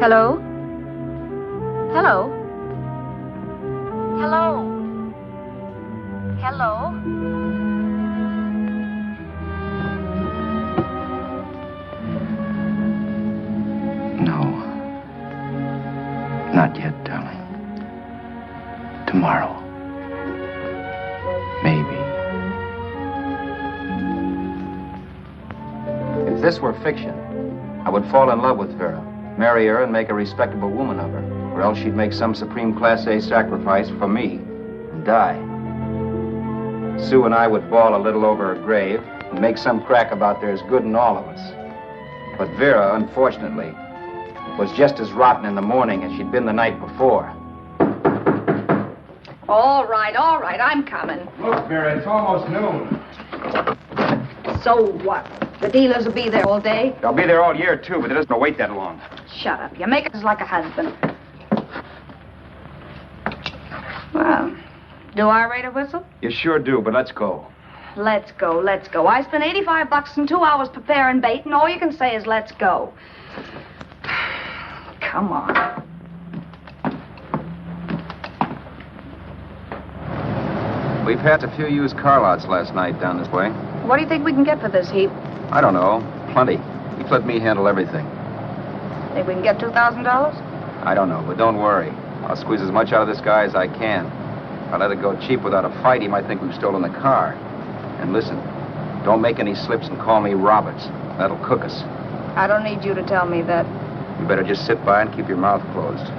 Hello? Hello? Hello? Hello? No. Not yet, darling. Tomorrow. Maybe. If this were fiction, I would fall in love with Vera, marry her and make a respectable woman of her, or else she'd make some supreme Class A sacrifice for me and die. Sue and I would bawl a little over her grave and make some crack about there's good in all of us. But Vera, unfortunately, was just as rotten in the morning as she'd been the night before. All right, I'm coming. Look, Vera, it's almost noon. So what? The dealers will be there all day? They'll be there all year, too, but it doesn't wait that long. Shut up. You make us like a husband. Well, do I rate a whistle? You sure do, but let's go. Let's go. I spent $85 and 2 hours preparing bait, and all you can say is let's go. Come on. We passed a few used car lots last night down this way. What do you think we can get for this heap? I don't know. Plenty. You let me handle everything. Think we can get $2,000? I don't know, but don't worry. I'll squeeze as much out of this guy as I can. If I let it go cheap without a fight, he might think we've stolen the car. And listen, don't make any slips and call me Roberts. That'll cook us. I don't need you to tell me that. You better just sit by and keep your mouth closed.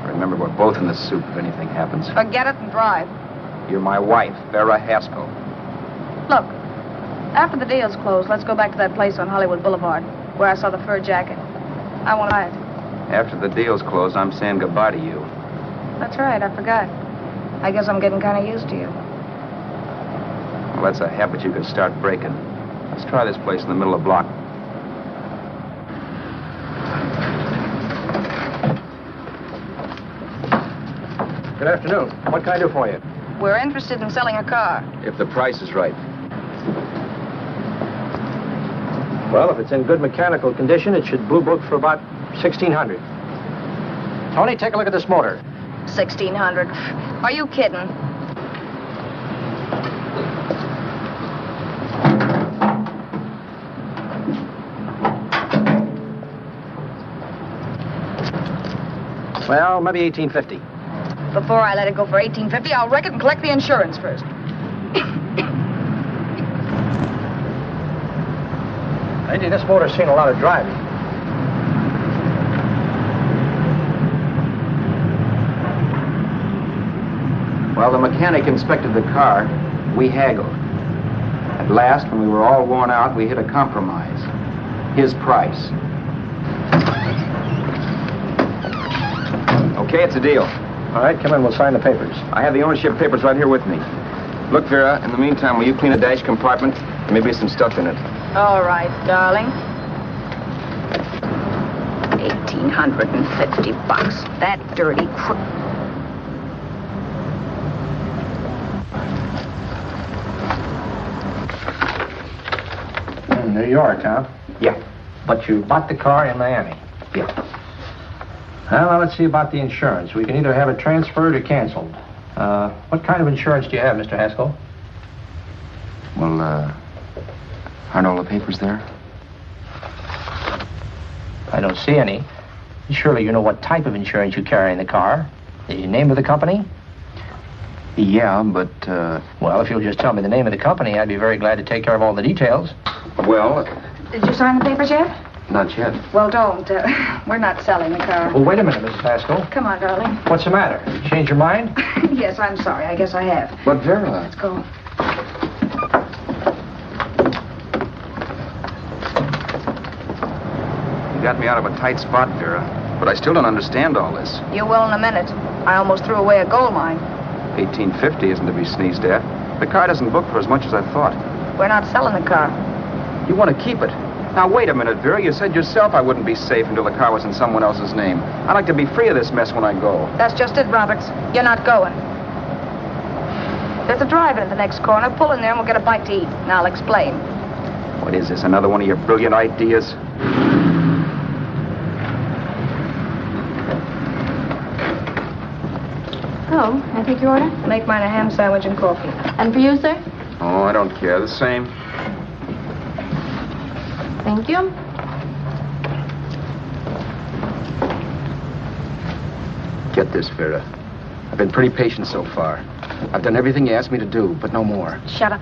Remember, we're both in the soup if anything happens. Forget it and drive. You're my wife, Vera Haskell. Look, after the deal's closed, let's go back to that place on Hollywood Boulevard where I saw the fur jacket. I want to buy it. After the deal's closed, I'm saying goodbye to you. That's right, I forgot. I guess I'm getting kind of used to you. Well, that's a habit you can start breaking. Let's try this place in the middle of the block. Good afternoon. What can I do for you? We're interested in selling a car. If the price is right. Well, if it's in good mechanical condition, it should blue book for about $1,600. Tony, take a look at this motor. $1,600. Are you kidding? Well, maybe $1,850. Before I let it go for $18.50, I'll wreck it and collect the insurance first. Lady, this motor's seen a lot of driving. While the mechanic inspected the car, we haggled. At last, when we were all worn out, we hit a compromise. His price. Okay, it's a deal. All right, come in. We'll sign the papers. I have the ownership papers right here with me. Look, Vera, in the meantime, will you clean the dash compartment? There may be some stuff in it. All right, darling. $1,850. That dirty crook. New York, huh? Yeah. But you bought the car in Miami. Yeah. Well, now let's see about the insurance. We can either have it transferred or canceled. What kind of insurance do you have, Mr. Haskell? Well, aren't all the papers there? I don't see any. Surely you know what type of insurance you carry in the car. The name of the company? Yeah, but, Well, if you'll just tell me the name of the company, I'd be very glad to take care of all the details. well, Did you sign the papers yet? not yet. Well, don't. We're not selling the car. Well, wait a minute, Mrs. Haskell. Come on, darling. What's the matter? You changed your mind? Yes, I'm sorry. I guess I have. But, Vera... Let's go. You got me out of a tight spot, Vera. But I still don't understand all this. You will in a minute. I almost threw away a gold mine. $18.50 isn't to be sneezed at. The car doesn't book for as much as I thought. We're not selling the car. You want to keep it. Now, wait a minute, Vera. You said yourself I wouldn't be safe until the car was in someone else's name. I'd like to be free of this mess when I go. That's just it, Roberts. You're not going. There's a drive-in at the next corner. Pull in there and we'll get a bite to eat. And I'll explain. What is this, another one of your brilliant ideas? Oh, I take your order? Make mine a ham sandwich and coffee. And for you, sir? Oh, I don't care. The same. Thank you. Get this, Vera. I've been pretty patient so far. I've done everything you asked me to do, but no more. Shut up.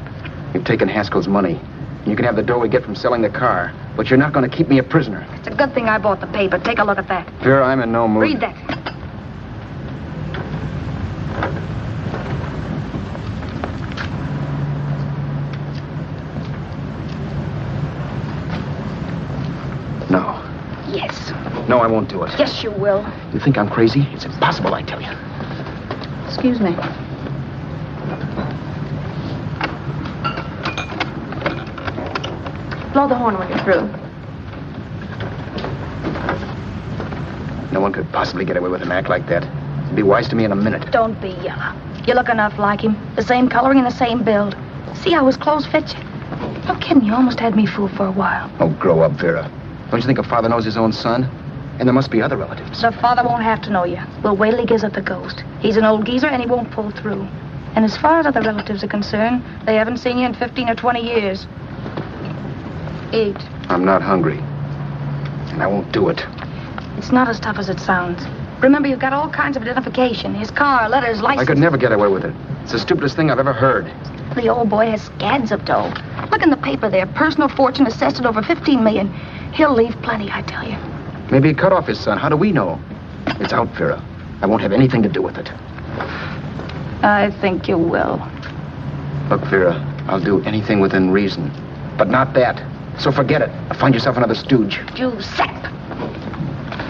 You've taken Haskell's money. You can have the dough we get from selling the car, but you're not going to keep me a prisoner. It's a good thing I bought the paper. Take a look at that. Vera, I'm in no mood. Read that. No. Yes. No, I won't do it. Yes, you will. You think I'm crazy? It's impossible, I tell you. Excuse me. Blow the horn when you're through. No one could possibly get away with an act like that. It'd be wise to me in a minute. Don't be yellow. You look enough like him. The same coloring and the same build. See how his clothes fit you? No kidding, you almost had me fooled for a while. Oh, grow up, Vera. Don't you think a father knows his own son? And there must be other relatives. The father won't have to know you. We'll wait till he gives up the ghost. He's an old geezer and he won't pull through. And as far as other relatives are concerned, they haven't seen you in 15 or 20 years. Eat. I'm not hungry. And I won't do it. It's not as tough as it sounds. Remember, you've got all kinds of identification. His car, letters, license. I could never get away with it. It's the stupidest thing I've ever heard. The old boy has scads of dough. Look in the paper there. Personal fortune assessed at over $15 million. He'll leave plenty, I tell you. Maybe he cut off his son. How do we know? It's out, Vera. I won't have anything to do with it. I think you will. Look, Vera, I'll do anything within reason. But not that. So forget it. Find yourself another stooge. You sap.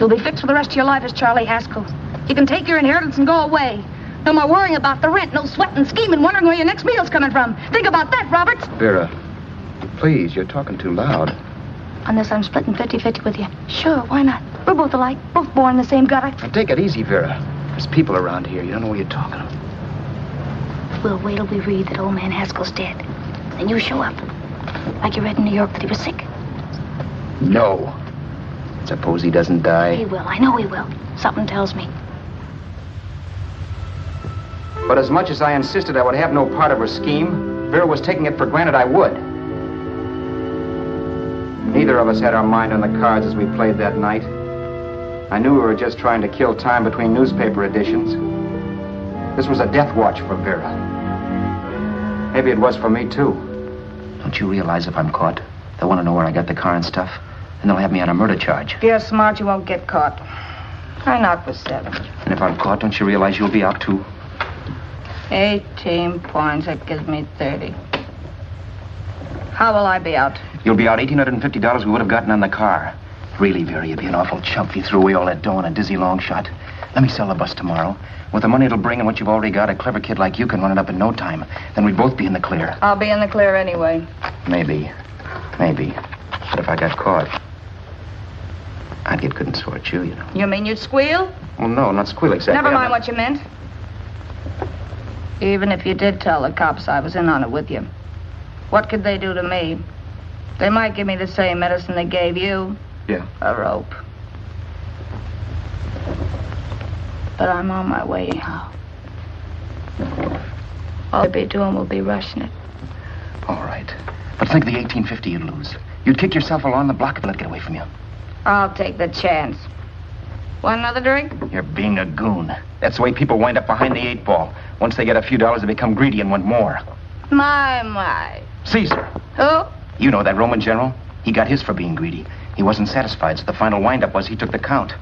You'll be fixed for the rest of your life as Charlie Haskell. You can take your inheritance and go away. No more worrying about the rent, no sweating, scheming, wondering where your next meal's coming from. Think about that, Roberts. Vera, please, you're talking too loud. On this, I'm splitting 50-50 with you. Sure, why not? We're both alike, both born in the same gutter. Now, take it easy, Vera. There's people around here. You don't know what you're talking about. We'll wait till we read that old man Haskell's dead. Then you show up. Like you read in New York that he was sick. No. Suppose he doesn't die. He will. I know he will. Something tells me. But as much as I insisted I would have no part of her scheme, Vera was taking it for granted I would. Neither of us had our mind on the cards as we played that night. I knew we were just trying to kill time between newspaper editions. This was a death watch for Vera. Maybe it was for me, too. Don't you realize if I'm caught, they'll want to know where I got the car and stuff, and they'll have me on a murder charge. If you're smart, you won't get caught. I knock for 7. And if I'm caught, don't you realize you'll be out, too? 18 points, that gives me 30. How will I be out? You'll be out $1,850 we would have gotten on the car. Really, Vera, you'd be an awful chump if you threw away all that dough on a dizzy long shot. Let me sell the bus tomorrow. With the money it'll bring and what you've already got, a clever kid like you can run it up in no time. Then we'd both be in the clear. I'll be in the clear anyway. Maybe. But if I got caught, I'd get good and sore at you, you know. You mean you'd squeal? Well, no, not squeal exactly. Never mind what you meant. Even if you did tell the cops I was in on it with you, what could they do to me? They might give me the same medicine they gave you. Yeah. A rope. But I'm on my way now. All I'll be doing will be rushing it. All right. But think of the $1,850 you'd lose. You'd kick yourself along the block if it let get away from you. I'll take the chance. Want another drink? You're being a goon. That's the way people wind up behind the 8 ball. Once they get a few dollars, they become greedy and want more. My. Caesar. Who? You know that Roman general? He got his for being greedy. He wasn't satisfied, so the final wind-up was he took the count.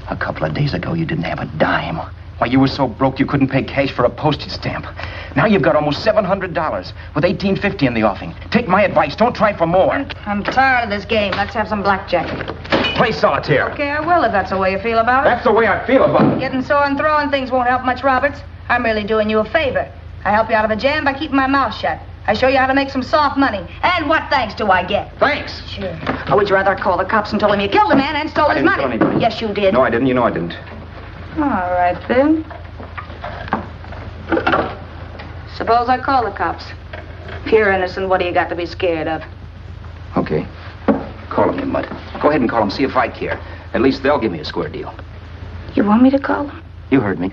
A couple of days ago, you didn't have a dime. Why, you were so broke you couldn't pay cash for a postage stamp. Now you've got almost $700 with $1,850 in the offing. Take my advice. Don't try for more. I'm tired of this game. Let's have some blackjack. Play solitaire. Okay, I will if that's the way you feel about it. That's the way I feel about it. Getting sore and throwing things won't help much, Roberts. I'm really doing you a favor. I help you out of a jam by keeping my mouth shut. I show you how to make some soft money. And what thanks do I get? Thanks. Sure. Or would you rather call the cops and tell them you killed the man and stole his money? I didn't kill anybody. Yes, you did. No, I didn't. You know I didn't. All right, then. Suppose I call the cops. If you're innocent, what do you got to be scared of? Okay. Call them, you mutt. Go ahead and call them. See if I care. At least they'll give me a square deal. You want me to call them? You heard me.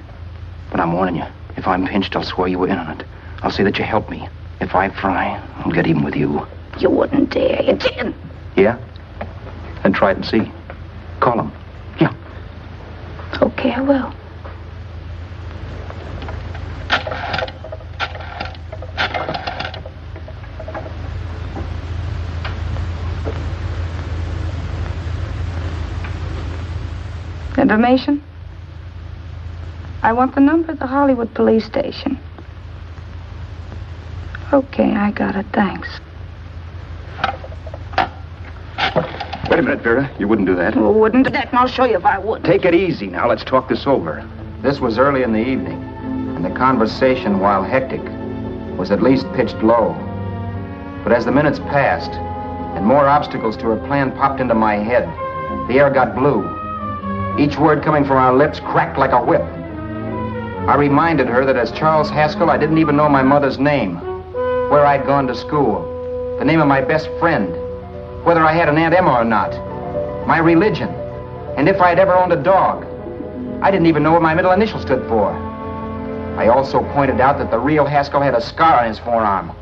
But I'm warning you. If I'm pinched, I'll swear you were in on it. I'll say that you helped me. If I fry, I'll get even with you. You wouldn't dare. You didn't. Yeah? Then try it and see. Call them. Yeah. Okay, I will. Information? I want the number of the Hollywood police station. Okay, I got it, thanks. Wait a minute, Vera. You wouldn't do that. Well, wouldn't do that, and I'll show you if I would. Take it easy now. Let's talk this over. This was early in the evening, and the conversation, while hectic, was at least pitched low. But as the minutes passed, and more obstacles to her plan popped into my head, the air got blue. Each word coming from our lips cracked like a whip. I reminded her that as Charles Haskell, I didn't even know my mother's name, where I'd gone to school, the name of my best friend, whether I had an Aunt Emma or not, my religion, and if I'd ever owned a dog. I didn't even know what my middle initial stood for. I also pointed out that the real Haskell had a scar on his forearm.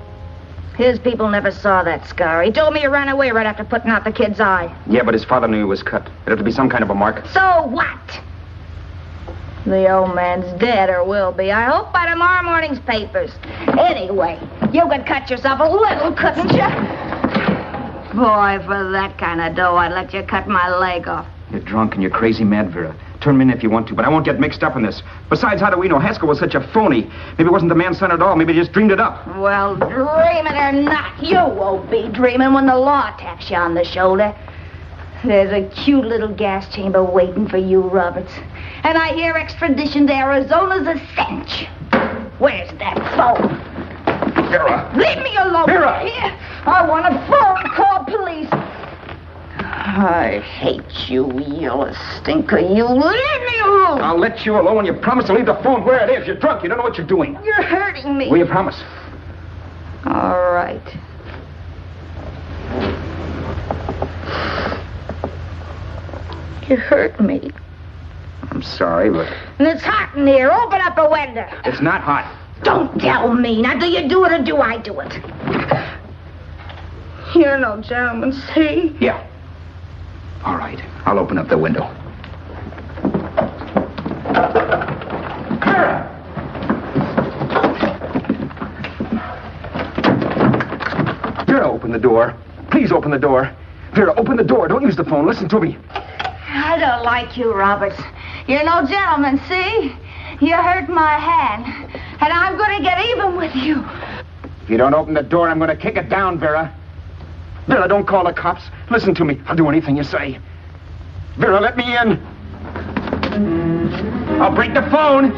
His people never saw that scar. He told me he ran away right after putting out the kid's eye. Yeah, but his father knew he was cut. It had to be some kind of a mark. So what? The old man's dead, or will be. I hope by tomorrow morning's papers. Anyway, you could cut yourself a little, couldn't you? Boy, for that kind of dough, I'd let you cut my leg off. You're drunk and you're crazy mad, Vera. Turn me in if you want to, but I won't get mixed up in this. Besides, how do we know Haskell was such a phony? Maybe it wasn't the man's son at all. Maybe he just dreamed it up. Well, dreaming or not, you won't be dreaming when the law taps you on the shoulder. There's a cute little gas chamber waiting for you, Roberts. And I hear extradition to Arizona's a cinch. Where's that phone? Vera! Leave me alone! Vera! Here! I want a phone call, police. I hate you, yellow stinker. You leave me alone! I'll let you alone when you promise to leave the phone where it is. You're drunk. You don't know what you're doing. You're hurting me. Will you promise? All right. You hurt me. I'm sorry, but... And it's hot in here. Open up a window. It's not hot. Don't tell me. Now, do you do it or do I do it? You're no gentleman, see? Yeah. All right. I'll open up the window. Vera! the door. Please open the door. Vera, open the door. Don't use the phone. Listen to me. I don't like you, Roberts. You're no gentleman, see? You hurt my hand, and I'm going to get even with you. If you don't open the door, I'm going to kick it down, Vera. Vera, don't call the cops. Listen to me. I'll do anything you say. Vera, let me in. I'll break the phone.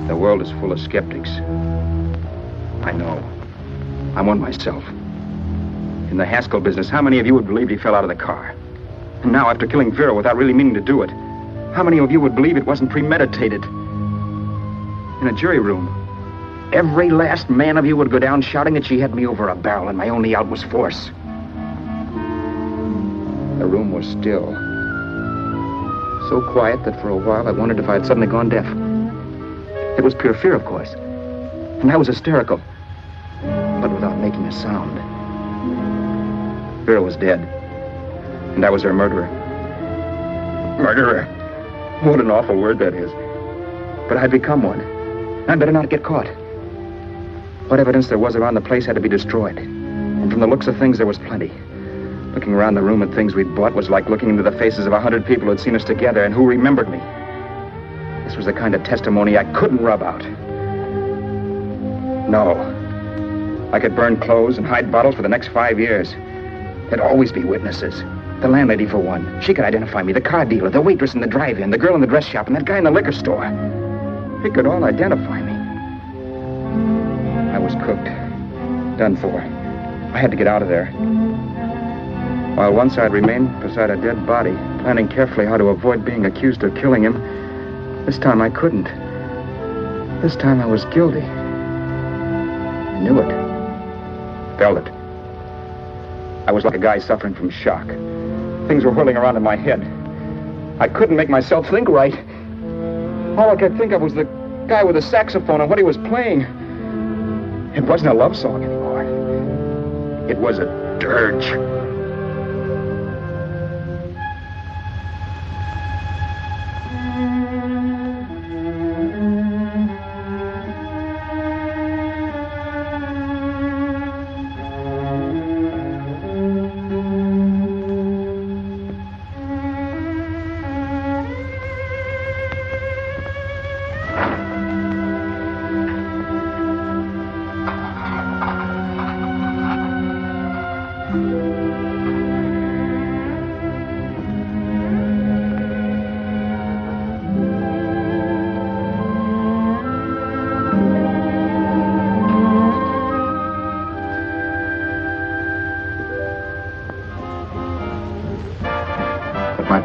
The world is full of skeptics. I know. I'm one myself. In the Haskell business, how many of you would believe he fell out of the car? And now, after killing Vera without really meaning to do it, how many of you would believe it wasn't premeditated? In a jury room, every last man of you would go down shouting that she had me over a barrel and my only out was force. The room was still. So quiet that for a while I wondered if I had suddenly gone deaf. It was pure fear, of course. And I was hysterical. But without making a sound. Vera was dead. And I was her murderer. Murderer? What an awful word that is. But I'd become one. I'd better not get caught. What evidence there was around the place had to be destroyed. And from the looks of things, there was plenty. Looking around the room at things we'd bought was like looking into the faces of 100 people who'd seen us together and who remembered me. This was the kind of testimony I couldn't rub out. No. I could burn clothes and hide bottles for the next 5 years. There'd always be witnesses. The landlady, for one. She could identify me. The car dealer, the waitress in the drive-in, the girl in the dress shop, and that guy in the liquor store. They could all identify me. I was cooked. Done for. I had to get out of there. While once I'd remained beside a dead body, planning carefully how to avoid being accused of killing him, this time I couldn't. This time I was guilty. I knew it. Felt it. I was like a guy suffering from shock. Things were whirling around in my head. I couldn't make myself think right. All I could think of was the guy with the saxophone and what he was playing. It wasn't a love song anymore. It was a dirge.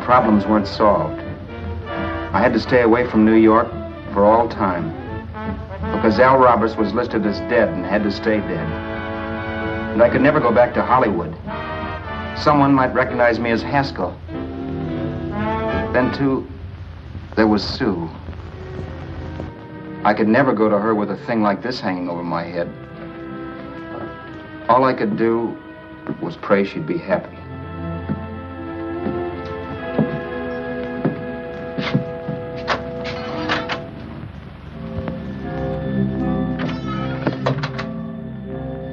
Problems weren't solved. I had to stay away from New York for all time because Al Roberts was listed as dead and had to stay dead. And I could never go back to Hollywood. Someone might recognize me as Haskell. Then, too, there was Sue. I could never go to her with a thing like this hanging over my head. All I could do was pray she'd be happy.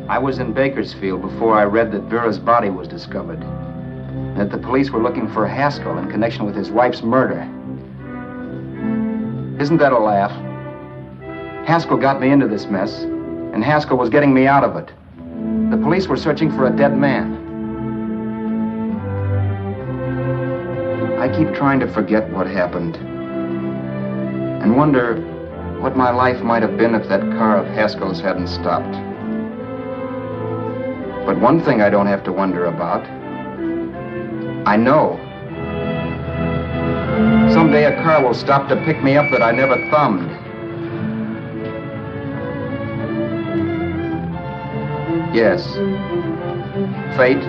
I was in Bakersfield before I read that Vera's body was discovered, and that the police were looking for Haskell in connection with his wife's murder. Isn't that a laugh? Haskell got me into this mess, and Haskell was getting me out of it. The police were searching for a dead man. I keep trying to forget what happened, and wonder what my life might have been if that car of Haskell's hadn't stopped. But one thing I don't have to wonder about. I know. Someday a car will stop to pick me up that I never thumbed. Yes. Fate,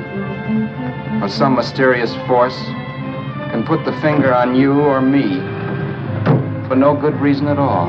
or some mysterious force, can put the finger on you or me for no good reason at all.